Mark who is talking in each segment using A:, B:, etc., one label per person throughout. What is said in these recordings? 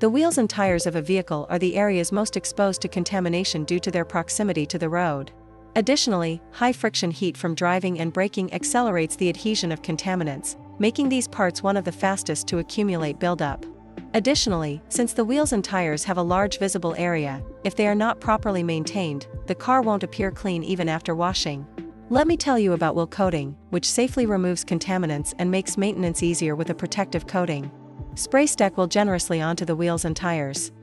A: The wheels and tires of a vehicle are the areas most exposed to contamination due to their proximity to the road. Additionally, high friction heat from driving and braking accelerates the adhesion of contaminants, making these parts one of the fastest to accumulate buildup. Additionally, since the wheels and tires have a large visible area, if they are not properly maintained, the car won't appear clean even after washing. Let me tell you about wheel coating, which safely removes contaminants and makes maintenance easier with a protective coating. Spray STEK Wheel generously onto the wheels and tires.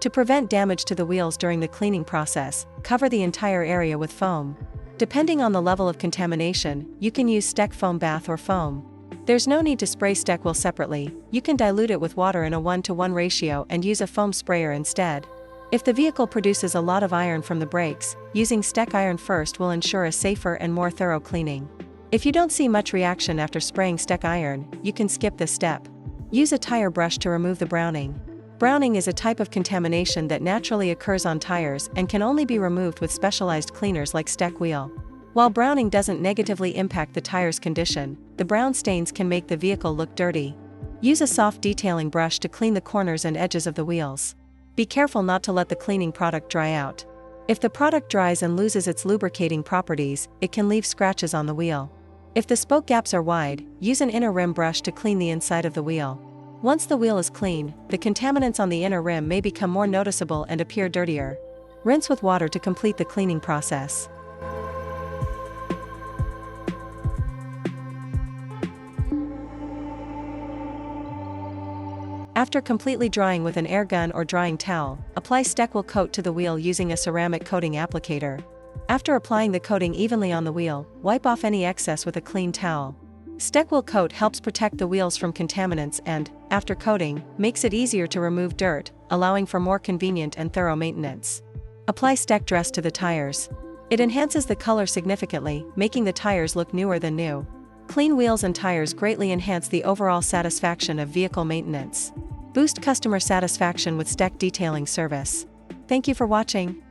A: To prevent damage to the wheels during the cleaning process, cover the entire area with foam. Depending on the level of contamination, you can use STEK foam bath or foam. There's no need to spray STEK Wheel separately, you can dilute it with water in a 1:1 ratio and use a foam sprayer instead. If the vehicle produces a lot of iron from the brakes, using STEK iron first will ensure a safer and more thorough cleaning. If you don't see much reaction after spraying STEK iron, you can skip this step. Use a tire brush to remove the browning. Browning is a type of contamination that naturally occurs on tires and can only be removed with specialized cleaners like STEK Wheel. While browning doesn't negatively impact the tire's condition, the brown stains can make the vehicle look dirty. Use a soft detailing brush to clean the corners and edges of the wheels. Be careful not to let the cleaning product dry out. If the product dries and loses its lubricating properties, it can leave scratches on the wheel. If the spoke gaps are wide, use an inner rim brush to clean the inside of the wheel. Once the wheel is clean, the contaminants on the inner rim may become more noticeable and appear dirtier. Rinse with water to complete the cleaning process. After completely drying with an air gun or drying towel, apply STEK Wheel coat to the wheel using a ceramic coating applicator. After applying the coating evenly on the wheel, wipe off any excess with a clean towel. STEK Wheel coat helps protect the wheels from contaminants and, after coating, makes it easier to remove dirt, allowing for more convenient and thorough maintenance. Apply STEK dress to the tires. It enhances the color significantly, making the tires look newer than new. Clean wheels and tires greatly enhance the overall satisfaction of vehicle maintenance. Boost customer satisfaction with STEK detailing service. Thank you for watching.